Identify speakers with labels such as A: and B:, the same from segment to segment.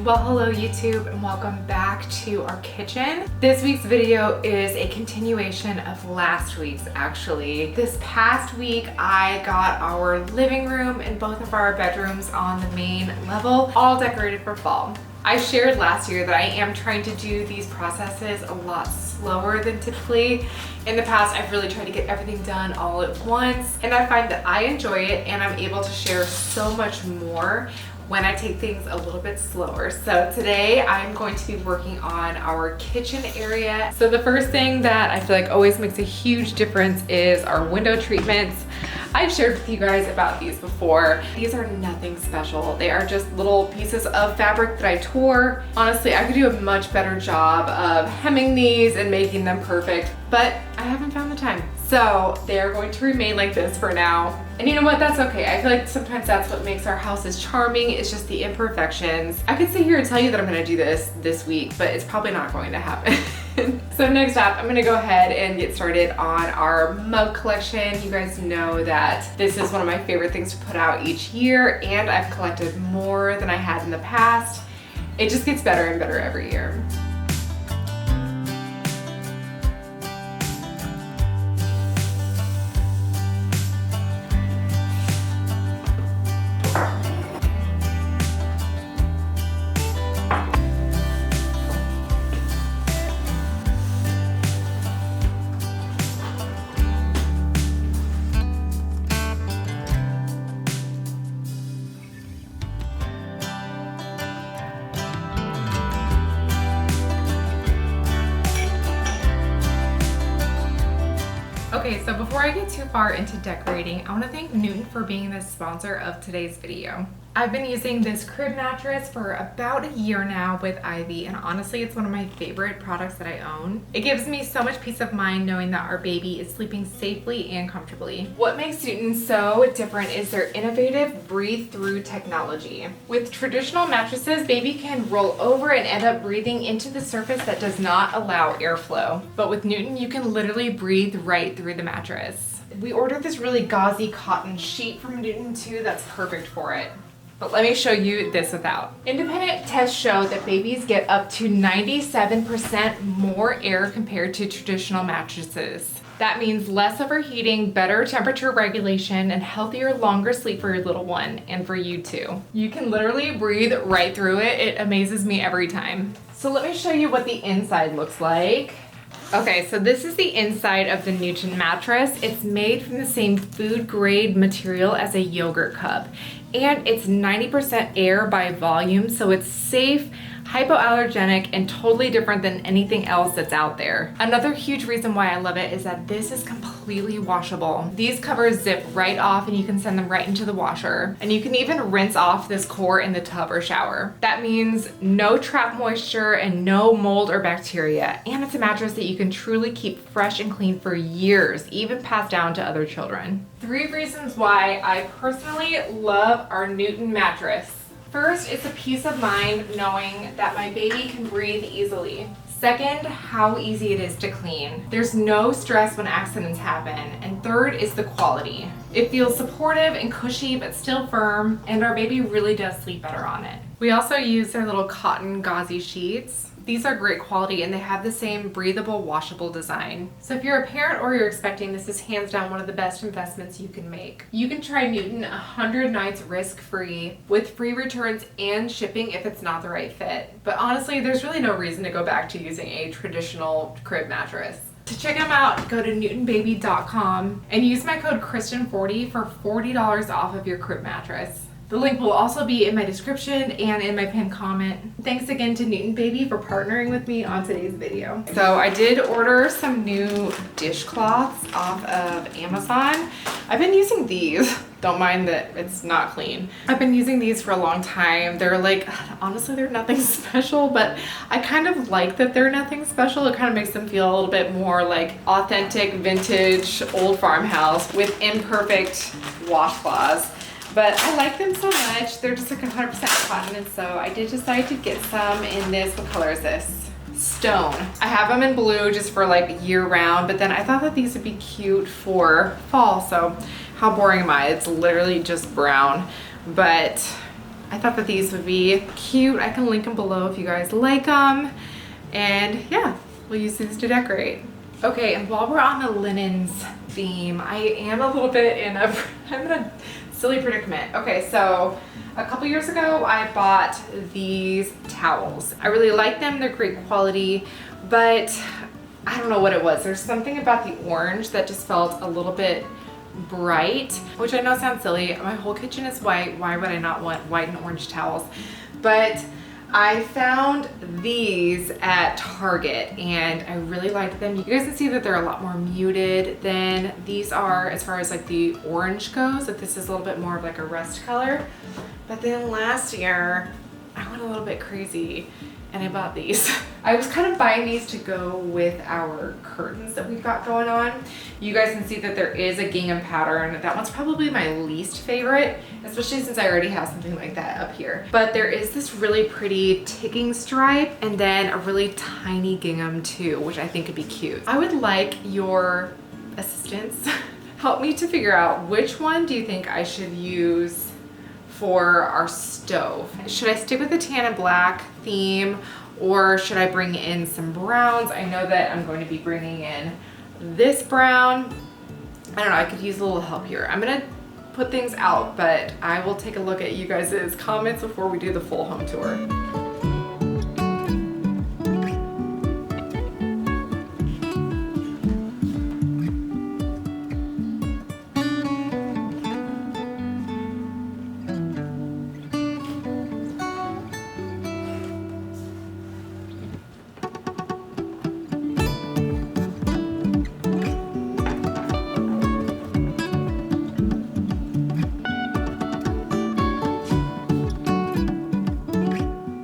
A: Well, hello YouTube and welcome back to our kitchen. This week's video is a continuation of last week's actually. This past week I got our living room and both of our bedrooms on the main level all decorated for fall. I shared last year that I am trying to do these processes a lot slower than typically. In the past, I've really tried to get everything done all at once, and I find that I enjoy it and I'm able to share so much more when I take things a little bit slower. So today I'm going to be working on our kitchen area. So the first thing that I feel like always makes a huge difference is our window treatments. I've shared with you guys about these before. These are nothing special. They are just little pieces of fabric that I tore. Honestly, I could do a much better job of hemming these and making them perfect, but I haven't found the time. So they're going to remain like this for now. And you know what, that's okay. I feel like sometimes that's what makes our houses charming. It's just the imperfections. I could sit here and tell you that I'm gonna do this week, but it's probably not going to happen. So next up, I'm gonna go ahead and get started on our mug collection. You guys know that this is one of my favorite things to put out each year, and I've collected more than I had in the past. It just gets better and better every year. Okay, so before I get too far into decorating, I want to thank Newton for being the sponsor of today's video. I've been using this crib mattress for about a year now with Ivy, and honestly, it's one of my favorite products that I own. It gives me so much peace of mind knowing that our baby is sleeping safely and comfortably. What makes Newton so different is their innovative breathe-through technology. With traditional mattresses, baby can roll over and end up breathing into the surface that does not allow airflow. But with Newton, you can literally breathe right through the mattress. We ordered this really gauzy cotton sheet from Newton too that's perfect for it. But let me show you this without. Independent tests show that babies get up to 97% more air compared to traditional mattresses. That means less overheating, better temperature regulation, and healthier, longer sleep for your little one and for you too. You can literally breathe right through it. It amazes me every time. So let me show you what the inside looks like. Okay, so this is the inside of the Newton mattress. It's made from the same food grade material as a yogurt cup, and it's 90% air by volume, so it's safe, hypoallergenic, and totally different than anything else that's out there. Another huge reason why I love it is that this is completely washable. These covers zip right off and you can send them right into the washer. And you can even rinse off this core in the tub or shower. That means no trapped moisture and no mold or bacteria. And it's a mattress that you can truly keep fresh and clean for years, even passed down to other children. 3 reasons why I personally love our Newton mattress. First, it's a peace of mind knowing that my baby can breathe easily. Second, how easy it is to clean. There's no stress when accidents happen. And third is the quality. It feels supportive and cushy but still firm, and our baby really does sleep better on it. We also use their little cotton gauzy sheets. These are great quality and they have the same breathable, washable design. So if you're a parent or you're expecting, this is hands down one of the best investments you can make. You can try Newton 100 nights risk-free with free returns and shipping if it's not the right fit. But honestly, there's really no reason to go back to using a traditional crib mattress. To check them out, go to newtonbaby.com and use my code Kristen40 for $40 off of your crib mattress. The link will also be in my description and in my pinned comment. Thanks again to Newton Baby for partnering with me on today's video. So I did order some new dishcloths off of Amazon. I've been using these. Don't mind that it's not clean. I've been using these for a long time. They're like, honestly, they're nothing special, but I kind of like that they're nothing special. It kind of makes them feel a little bit more like authentic, vintage, old farmhouse with imperfect washcloths. But I like them so much. They're just like 100% cotton, and so I did decide to get some in this. What color is this? Stone. I have them in blue just for like year round, but then I thought that these would be cute for fall. So how boring am I? It's literally just brown, but I thought that these would be cute. I can link them below if you guys like them. And yeah, we'll use these to decorate. Okay, and while we're on the linens theme, I am a little bit I'm in a silly predicament. Okay, so a couple years ago, I bought these towels. I really like them, they're great quality, but I don't know what it was. There's something about the orange that just felt a little bit bright, which I know sounds silly. My whole kitchen is white. Why would I not want white and orange towels? But I found these at Target and I really like them. You guys can see that they're a lot more muted than these are as far as like the orange goes. Like this is a little bit more of like a rust color. But then last year I went a little bit crazy and I bought these. I was kind of buying these to go with our curtains that we've got going on. You guys can see that there is a gingham pattern. That one's probably my least favorite, especially since I already have something like that up here. But there is this really pretty ticking stripe and then a really tiny gingham too, which I think could be cute. I would like your assistance. Help me to figure out which one do you think I should use for our stove. Should I stick with the tan and black theme or should I bring in some browns? I know that I'm going to be bringing in this brown. I don't know, I could use a little help here. I'm gonna put things out, but I will take a look at you guys' comments before we do the full home tour.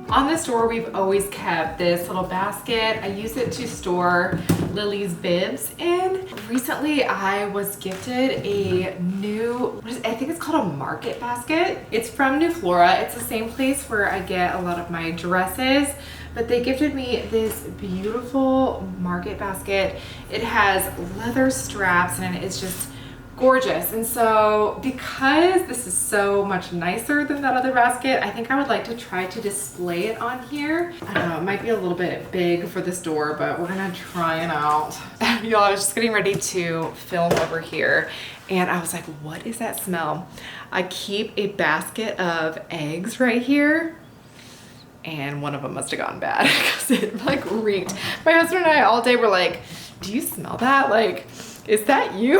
A: On this door, we've always kept this little basket. I use it to store Lily's bibs in. Recently, I was gifted a new, I think it's called a market basket. It's from New Flora. It's the same place where I get a lot of my dresses, but they gifted me this beautiful market basket. It has leather straps and it's just gorgeous. And so because this is so much nicer than that other basket, I think I would like to try to display it on here. I don't know, it might be a little bit big for this door, but we're gonna try it out. Y'all, I was just getting ready to film over here and I was like, what is that smell? I keep a basket of eggs right here and one of them must have gone bad because it like reeked. My husband and I all day were like, do you smell that? Like, is that you?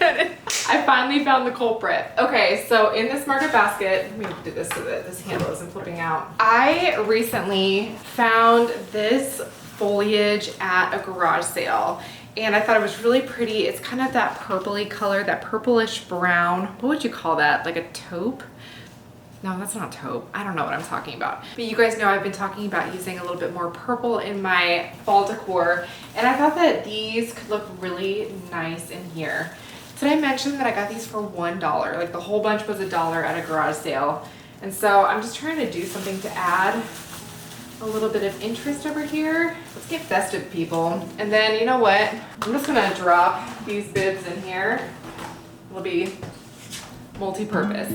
A: I finally found the culprit. Okay, so in this market basket, let me do this so that this handle isn't flipping out. I recently found this foliage at a garage sale and I thought it was really pretty. It's kind of that purpley color, that purplish brown. What would you call that? Like a taupe? No, that's not taupe. I don't know what I'm talking about. But you guys know I've been talking about using a little bit more purple in my fall decor and I thought that these could look really nice in here. Did I mention that I got these for $1? Like the whole bunch was $1 at a garage sale. And so I'm just trying to do something to add a little bit of interest over here. Let's get festive, people. And then you know what? I'm just gonna drop these bibs in here. It'll be multi-purpose.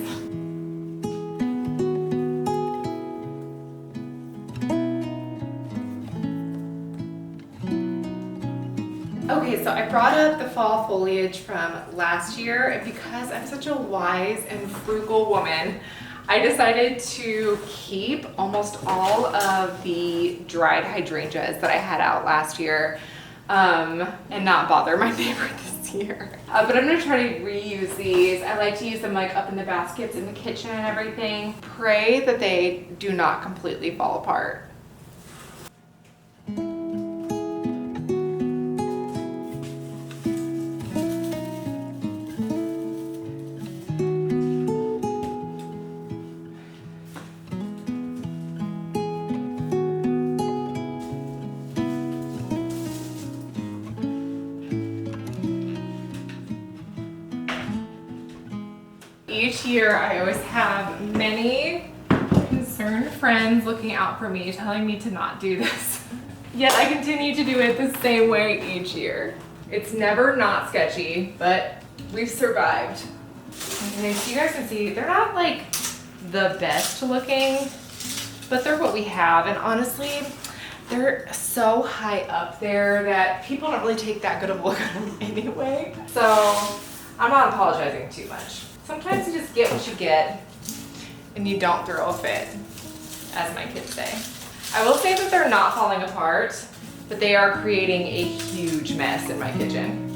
A: Okay, so I brought up the fall foliage from last year, and because I'm such a wise and frugal woman, I decided to keep almost all of the dried hydrangeas that I had out last year and not bother my neighbor this year. But I'm gonna try to reuse these. I like to use them like up in the baskets in the kitchen and everything. Pray that they do not completely fall apart. Each year I always have many concerned friends looking out for me, telling me to not do this. Yet I continue to do it the same way each year. It's never not sketchy, but we've survived. Okay, so you guys can see, they're not like the best looking, but they're what we have. And honestly, they're so high up there that people don't really take that good of a look at them anyway. So I'm not apologizing too much. Sometimes you just get what you get and you don't throw a fit, as my kids say. I will say that they're not falling apart, but they are creating a huge mess in my kitchen.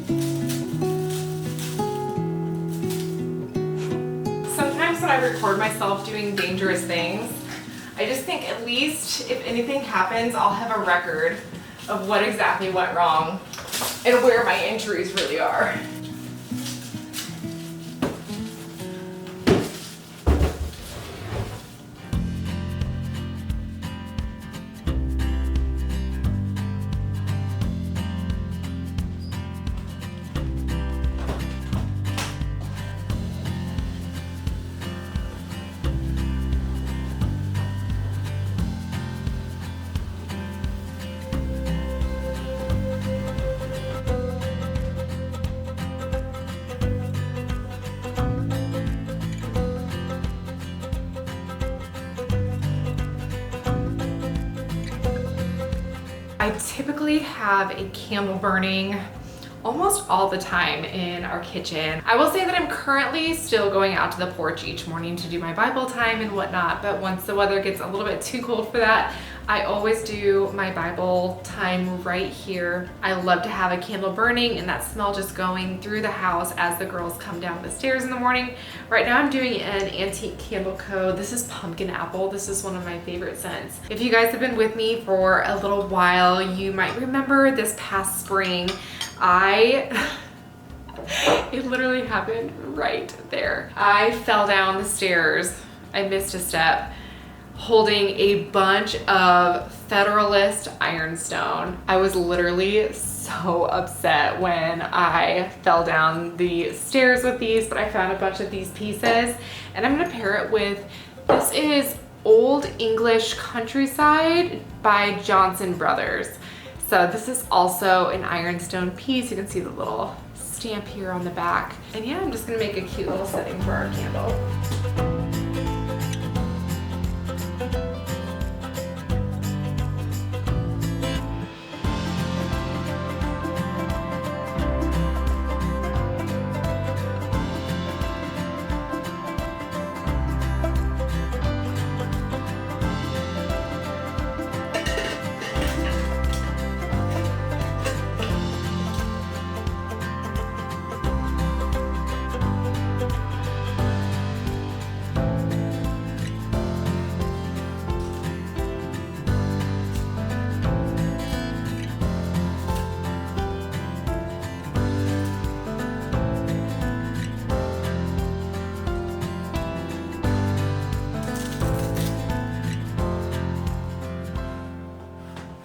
A: Sometimes when I record myself doing dangerous things, I just think at least if anything happens, I'll have a record of what exactly went wrong and where my injuries really are. I typically have a candle burning almost all the time in our kitchen. I will say that I'm currently still going out to the porch each morning to do my Bible time and whatnot, but once the weather gets a little bit too cold for that, I always do my Bible time right here. I love to have a candle burning and that smell just going through the house as the girls come down the stairs in the morning. Right now I'm doing an antique candle code. This is pumpkin apple. This is one of my favorite scents. If you guys have been with me for a little while, you might remember this past spring, it literally happened right there. I fell down the stairs. I missed a step, holding a bunch of Federalist ironstone. I was literally so upset when I fell down the stairs with these, but I found a bunch of these pieces and I'm gonna pair it with, this is Old English Countryside by Johnson Brothers. So this is also an ironstone piece. You can see the little stamp here on the back. And yeah, I'm just gonna make a cute little setting for our candle.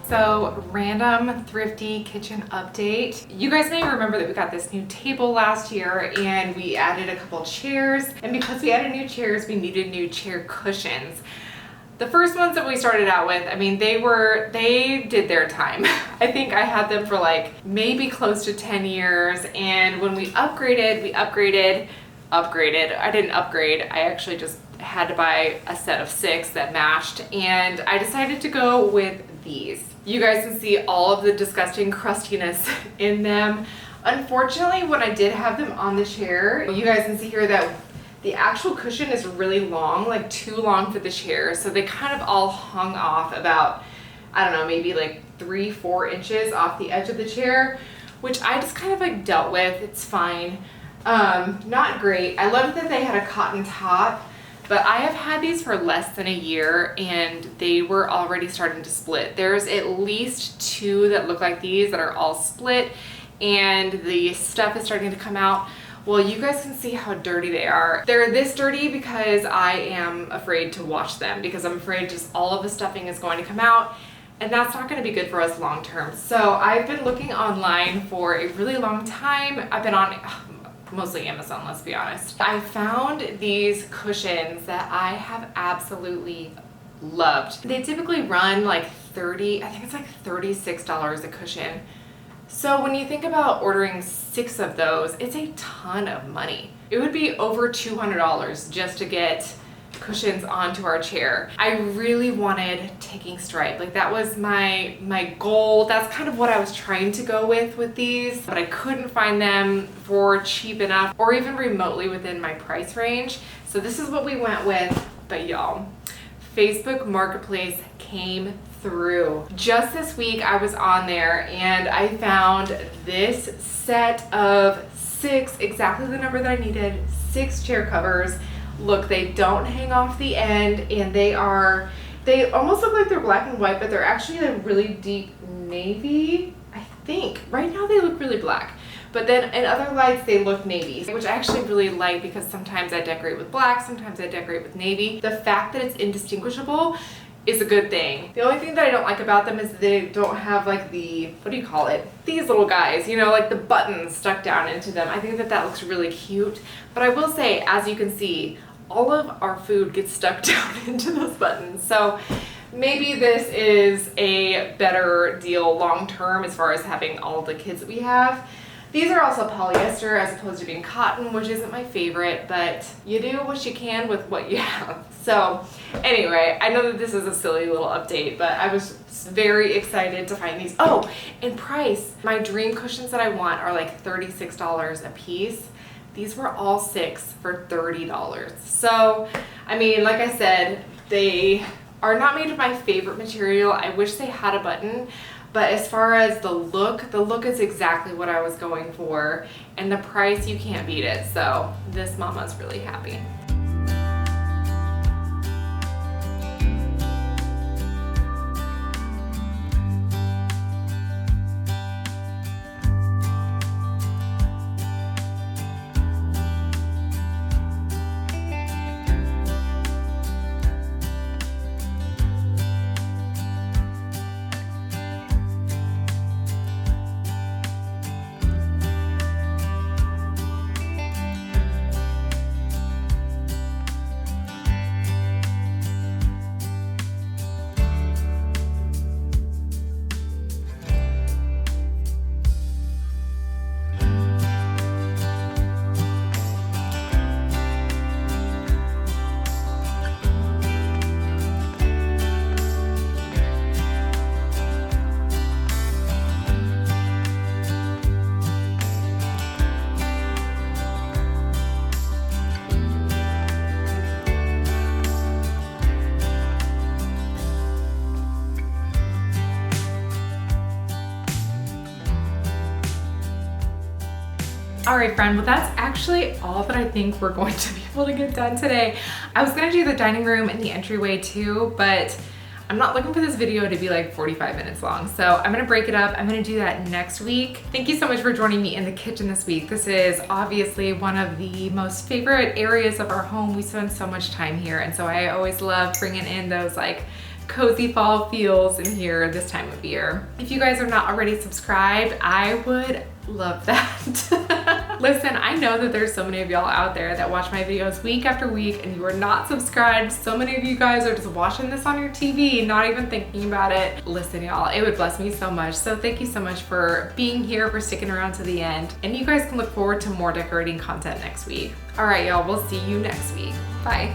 A: So, random thrifty kitchen update. You guys may remember that we got this new table last year and we added a couple chairs. And because we added new chairs, we needed new chair cushions. The first ones that we started out with, I mean, they did their time. I think I had them for like maybe close to 10 years. And when we upgraded. I didn't upgrade. I actually just had to buy a set of 6 that matched. And I decided to go with these. You guys can see all of the disgusting crustiness in them. Unfortunately, when I did have them on the chair, you guys can see here that the actual cushion is really long, like too long for the chair. So they kind of all hung off about, I don't know, maybe like 3-4 inches off the edge of the chair, which I just kind of like dealt with. It's fine. Not great. I loved that they had a cotton top, but I have had these for less than a year and they were already starting to split. There's at least 2 that look like these that are all split and the stuff is starting to come out. Well, you guys can see how dirty they are. They're this dirty because I am afraid to wash them because I'm afraid just all of the stuffing is going to come out and that's not going to be good for us long term. So I've been looking online for a really long time. I've been on mostly Amazon, let's be honest. I found these cushions that I have absolutely loved. They typically run like I think it's like $36 a cushion. So when you think about ordering 6 of those, it's a ton of money. It would be over $200 just to get cushions onto our chair. I really wanted ticking stripe. Like that was my goal. That's kind of what I was trying to go with these, but I couldn't find them for cheap enough or even remotely within my price range. So this is what we went with, but y'all, Facebook Marketplace came through. Just this week I was on there and I found this set of 6, exactly the number that I needed, 6 chair covers. Look, they don't hang off the end, and they almost look like they're black and white, but they're actually a really deep navy, I think. Right now they look really black, but then in other lights they look navy, which I actually really like because sometimes I decorate with black, sometimes I decorate with navy. The fact that it's indistinguishable is a good thing. The only thing that I don't like about them is they don't have like the, what do you call it? These little guys, you know, like the buttons stuck down into them. I think that looks really cute. But I will say, as you can see, all of our food gets stuck down into those buttons. So maybe this is a better deal long term as far as having all the kids that we have. These are also polyester as opposed to being cotton, which isn't my favorite, but you do what you can with what you have. So anyway, I know that this is a silly little update, but I was very excited to find these. Oh, and price. My dream cushions that I want are like $36 a piece. These were all 6 for $30. So, I mean, like I said, they are not made of my favorite material. I wish they had a button. But as far as the look is exactly what I was going for, and the price, you can't beat it. So this mama's really happy. All right, friend, well, that's actually all that I think we're going to be able to get done today. I was gonna do the dining room and the entryway too, but I'm not looking for this video to be like 45 minutes long. So I'm gonna break it up. I'm gonna do that next week. Thank you so much for joining me in the kitchen this week. This is obviously one of the most favorite areas of our home. We spend so much time here. And so I always love bringing in those like cozy fall feels in here this time of year. If you guys are not already subscribed, I would love that. Listen, I know that there's so many of y'all out there that watch my videos week after week and you are not subscribed. So many of you guys are just watching this on your TV, not even thinking about it. Listen, y'all, it would bless me so much. So thank you so much for being here, for sticking around to the end. And you guys can look forward to more decorating content next week. All right, y'all, we'll see you next week. Bye.